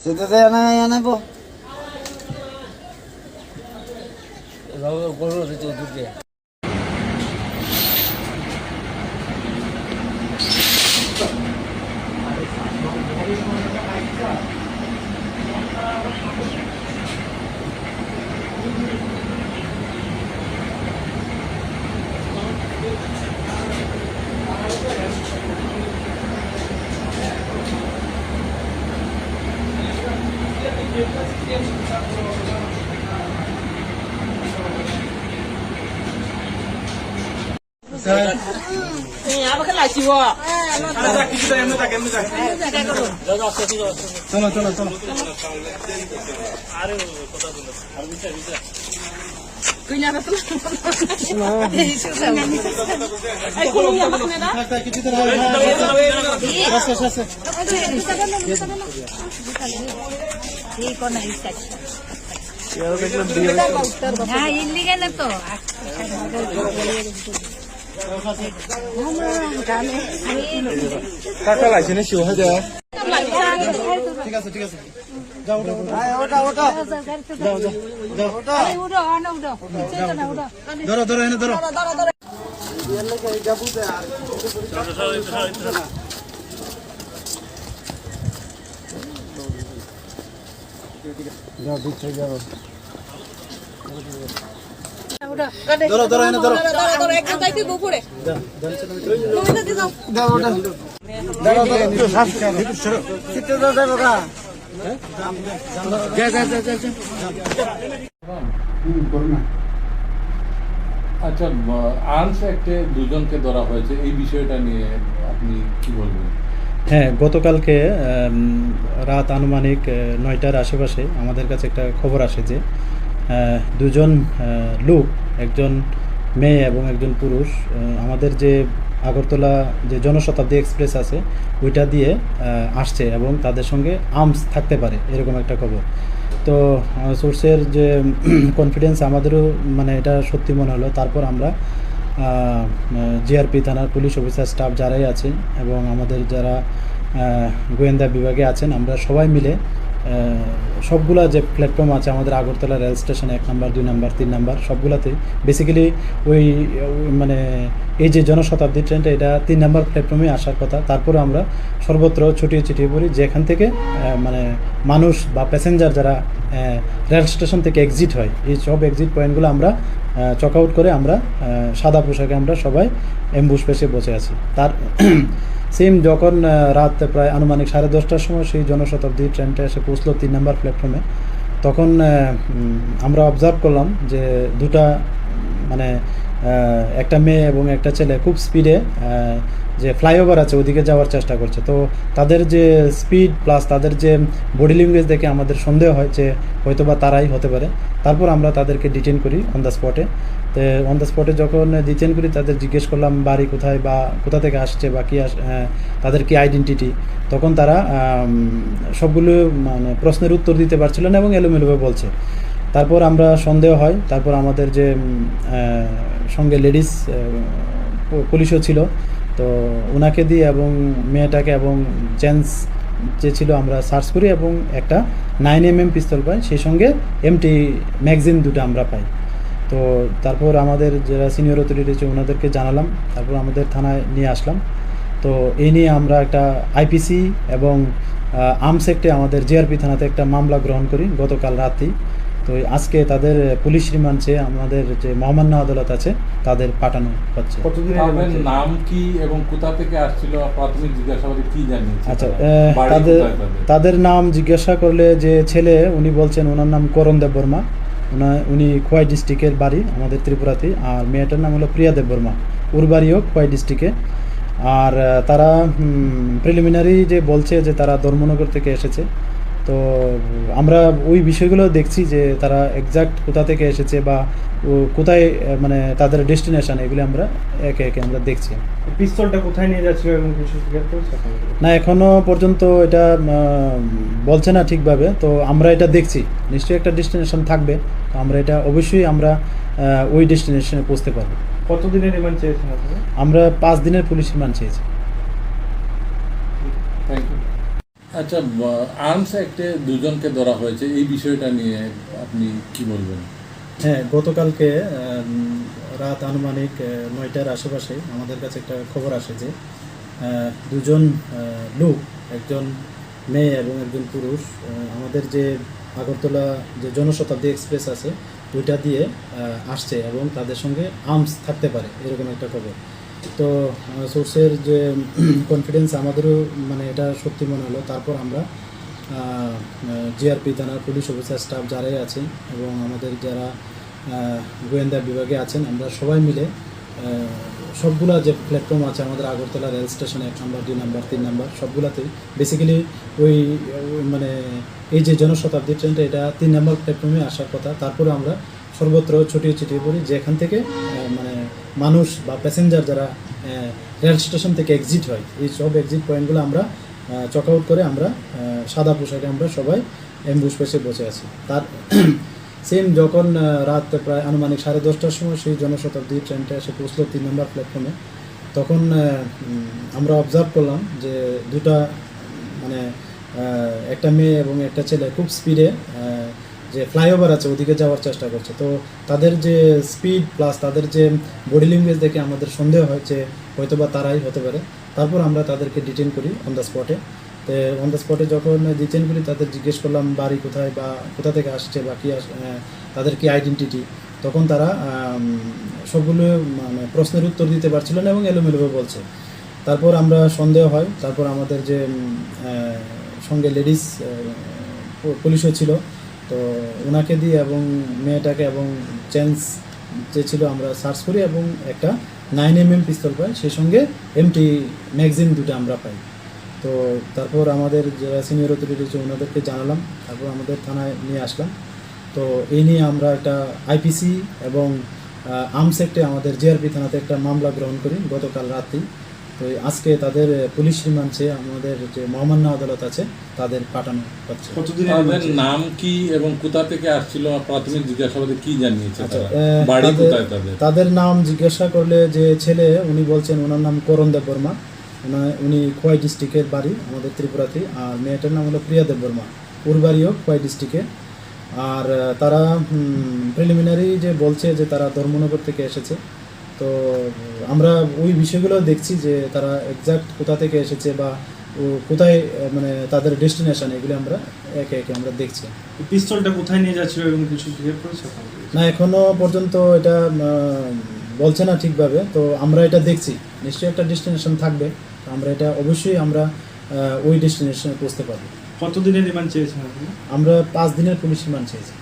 সেটাতে আনাবো গরু দুধে apa kan lagi wo চলো চলো চলো kunya apa tuh ay kulung ya makna na illegal তো কাকা লাইসেন্স শিও হয়ে যায় ঠিক আছে ঠিক আছে যাও ওটা ওটা যাও যাও যাও ওটা ধরো ধরো এনে ধরো যাও দিচ্ছে যাও ধরো ধরো এনে ধরো একদম তাই তুই উপরে দাও ওটা দাও দাও একটু শ্বাস ছাড়ো চিত্তে দাও দাও কা যা যা যা যা করুন আচ্ছা, আর্মস অ্যাক্টে দুজনকে ধরা হয়েছে, এই বিষয়টা নিয়ে আপনি কি বলবেন? হ্যাঁ, গতকালকে রাত আনুমানিক 9টার আশেপাশে আমাদের কাছে একটা খবর আসে যে দুজন লোক, একজন মেয়ে এবং একজন পুরুষ, আমাদের যে আগরতলা যে জনশতাব্দী এক্সপ্রেস আছে ওইটা দিয়ে আসছে এবং তাদের সঙ্গে আর্মস থাকতে পারে এরকম একটা খবর। তো সোর্সের যে কনফিডেন্স আমাদেরও মানে এটা সত্যি মনে হলো। তারপর আমরা জিআরপি থানার পুলিশ অফিসার স্টাফ যারাই আছে এবং আমাদের যারা গোয়েন্দা বিভাগে আছেন, আমরা সবাই মিলে সবগুলা যে প্ল্যাটফর্ম আছে আমাদের আগরতলা রেল স্টেশনে 1 নম্বর 2 নম্বর 3 নম্বর সবগুলাতে বেসিক্যালি ওই মানে এই যে জনশতাব্দী ট্রেনটা এটা 3 নম্বর প্ল্যাটফর্মে আসার কথা। তারপরে আমরা সর্বত্র ছড়িয়ে ছিটিয়ে পড়ি, যেখান থেকে মানে মানুষ বা প্যাসেঞ্জার যারা রেল স্টেশন থেকে এক্সিট হয় এই সব এক্সিট পয়েন্টগুলো আমরা চক আউট করে আমরা সাদা পোশাকে আমরা সবাই অ্যাম্বুশ পেশে বসে আছি। তার সেম যখন রাত প্রায় আনুমানিক 10:30টার সময় সেই জনশতাব্দী ট্রেনটা এসে পৌঁছলো 3 নম্বর প্ল্যাটফর্মে, তখন আমরা অবজার্ভ করলাম যে দুটা মানে একটা মেয়ে এবং একটা ছেলে খুব স্পিডে যে ফ্লাইওভার আছে ওদিকে যাওয়ার চেষ্টা করছে। তো তাদের যে স্পিড প্লাস তাদের যে বডি ল্যাঙ্গুয়েজ দেখে আমাদের সন্দেহ হয় যে হয়তোবা তারাই হতে পারে। তারপর আমরা তাদেরকে ডিটেইন করি অন দ্য স্পটে। তো অন দ্য স্পটে যখন ডিটেইন করি তাদের জিজ্ঞেস করলাম বাড়ি কোথায় বা কোথা থেকে আসছে বা কী তাদের কি আইডেন্টিটি, তখন তারা সবগুলো মানে প্রশ্নের উত্তর দিতে পারছিল না এবং এলোমেলোভাবে বলছে। তারপর আমরা সন্দেহ হয়, তারপর আমাদের যে সঙ্গে লেডিস পুলিশও ছিল, তো ওনাকে দিয়ে এবং মেয়েটাকে এবং জেন্টস যে ছিল আমরা সার্চ করি এবং একটা 9mm পিস্তল পাই, সেই সঙ্গে এমটি ম্যাগজিন দুটো আমরা পাই। তো তারপর আমাদের যারা সিনিয়র অথরিটি আছে ওনাদেরকে জানালাম, তারপর আমাদের থানায় নিয়ে আসলাম। তো এই নিয়ে আমরা একটা আইপিসি এবং আর্মস অ্যাক্টে আমাদের জিআরপি থানাতে একটা মামলা গ্রহণ করি গতকাল রাতেই। তো আজকে তাদের পুলিশ রিমান্ডে আমাদের যে মহামান্য আদালত আছে তাদের পাঠানো হচ্ছে। নাম কি এবং কোথা থেকে আসছিল প্রাথমিক জিজ্ঞাসাবাদে কি জানিয়েছে? আচ্ছা, তাদের নাম জিজ্ঞাসা করলে যে ছেলে উনি বলছেন ওনার নাম করণ দেববর্মা, উনি খোয়াই ডিস্ট্রিক্টের বাড়ি আমাদের ত্রিপুরাতে, আর মেয়েটার নাম হলো প্রিয়া দেববর্মা, ওর বাড়িও খোয়াই ডিস্ট্রিক্টে। আর তারা প্রিলিমিনারি যে বলছে যে তারা ধর্মনগর থেকে এসেছে। তো আমরা ওই বিষয়গুলো দেখছি যে তারা এক্সাক্ট কোথা থেকে এসেছে বা কোথায় মানে তাদের ডেস্টিনেশন, এগুলো আমরা একে একে আমরা দেখছি। পিস্তলটা কোথায় নিয়ে যাচ্ছিল এবং না এখনো পর্যন্ত এটা বলছে না ঠিকভাবে। তো আমরা এটা দেখছি, নিশ্চয়ই একটা ডেস্টিনেশন থাকবে, তো আমরা এটা অবশ্যই আমরা ওই ডেস্টিনেশনে পৌঁছতে পারবো। কতদিনের রিমান্ড চেয়েছেন আমরা 5 দিনের পুলিশ রিমান্ড চেয়েছি। Thank you. আচ্ছা, আর্মস অ্যাক্টে দুজনকে ধরা হয়েছে, এই বিষয়টা নিয়ে আপনি কি বলবেন? হ্যাঁ, গতকালকে রাত আনুমানিক 9টার আশেপাশে আমাদের কাছে একটা খবর আসে যে দুজন লোক, একজন মেয়ে এবং একজন পুরুষ, আমাদের যে আগরতলা যে জনশতাব্দী এক্সপ্রেস আছে ওইটা দিয়ে আসছে এবং তাদের সঙ্গে আর্মস থাকতে পারে এরকম একটা খবর। তো সোর্সের যে কনফিডেন্স আমাদেরও মানে এটা সত্যি মনে হলো। তারপর আমরা জিআরপি থানার পুলিশ অফিসার স্টাফ যারাই আছেন এবং আমাদের যারা গোয়েন্দা বিভাগে আছেন, আমরা সবাই মিলে সবগুলা যে প্ল্যাটফর্ম আছে আমাদের আগরতলা রেল স্টেশনে 1 নম্বর 2 নম্বর 3 নম্বর সবগুলাতেই বেসিক্যালি ওই মানে এই যে জনশতাব্দী ট্রেনটা এটা 3 নম্বর প্ল্যাটফর্মে আসার কথা। তারপরে আমরা সর্বত্র ছড়িয়ে ছিটিয়ে পড়ি, যেখান থেকে মানে মানুষ বা প্যাসেঞ্জার যারা রেল স্টেশন থেকে এক্সিট হয় এই সব এক্সিট পয়েন্টগুলো আমরা চক আউট করে আমরা সাদা পোশাকে আমরা সবাই অ্যাম্বুশ পেশে বসে আছি। তার সেম যখন রাত প্রায় আনুমানিক 10:30টার সময় সেই জনশতাব্দী ট্রেনটা এসে পৌঁছলো 3 নম্বর প্ল্যাটফর্মে, তখন আমরা অবজার্ভ করলাম যে দুটা মানে একটা মেয়ে এবং একটা ছেলে খুব স্পিডে যে ফ্লাইওভার আছে ওদিকে যাওয়ার চেষ্টা করছে। তো তাদের যে স্পিড প্লাস তাদের যে বডি ল্যাঙ্গুয়েজ দেখে আমাদের সন্দেহ হয় যে হয়তো বা তারাই হতে পারে। তারপর আমরা তাদেরকে ডিটেইন করি অন দ্য স্পটে। তো অন দ্য স্পটে যখন ডিটেইন করি তাদের জিজ্ঞেস করলাম বাড়ি কোথায় বা কোথা থেকে আসছে বা কী তাদের কি আইডেন্টিটি, তখন তারা সবগুলো মানে প্রশ্নের উত্তর দিতে পারছিল না এবং এলোমেলোভাবে বলছে। তারপর আমরা সন্দেহ হয়, তারপর আমাদের যে সঙ্গে লেডিস পুলিশও ছিল, তো ওনাকে দিয়ে এবং মেয়েটাকে এবং চেঞ্জ যে ছিল আমরা সার্চ করি এবং একটা 9mm পিস্তল পাই, সেই সঙ্গে এমটি ম্যাগজিন দুটো আমরা পাই। তো তারপর আমাদের যারা সিনিয়র অথরিটি আছে ওনাদেরকে জানালাম, তারপর আমাদের থানায় নিয়ে আসলাম। তো এই নিয়ে আমরা একটা আইপিসি এবং আর্মস অ্যাক্টে আমাদের জিআরপি থানাতে একটা মামলা গ্রহণ করি গতকাল রাতেই। তো আজকে তাদের পুলিশ রিমান্ডে আমাদের যে মহামান্য আদালত আছে তাদের পাঠানো হচ্ছে। তাদের নাম কি এবং কোথা থেকে আসছিল, প্রাথমিক জিজ্ঞাসাবাদে কি জানিয়েছে তারা? বাড়ি কোথায় তাদের? তাদের নাম জিজ্ঞাসা করলে যে ছেলে উনি বলছেন ওনার নাম করণ দেব বর্মা, উনি খোয়াই ডিস্ট্রিক্টের বাড়ি আমাদের ত্রিপুরাতে। আর মেয়েটার নাম হলো প্রিয়া দেব বর্মা, ওর বাড়িও খোয়াই ডিস্ট্রিক্টে। আর তারা প্রিলিমিনারি যে বলছে যে তারা ধর্মনগর থেকে এসেছে। তো আমরা ওই বিষয়গুলো দেখছি যে তারা এক্সাক্ট কোথা থেকে এসেছে বা কোথায় মানে তাদের ডেস্টিনেশন, এগুলো আমরা একে একে আমরা দেখছি। পিস্তলটা কোথায় নিয়ে যাচ্ছিল এরকম কিছু ক্লিয়ার করেছে না, এখনো পর্যন্ত এটা বলছে না ঠিকভাবে। তো আমরা এটা দেখছি, নিশ্চয়ই একটা ডেস্টিনেশন থাকবে, আমরা এটা অবশ্যই আমরা ওই ডেস্টিনেশনে পৌঁছতে পারবো। কতদিনের রিমান্ড চেয়েছেন আপনি? আমরা 5 দিনের পুলিশ রিমান্ড চেয়েছি।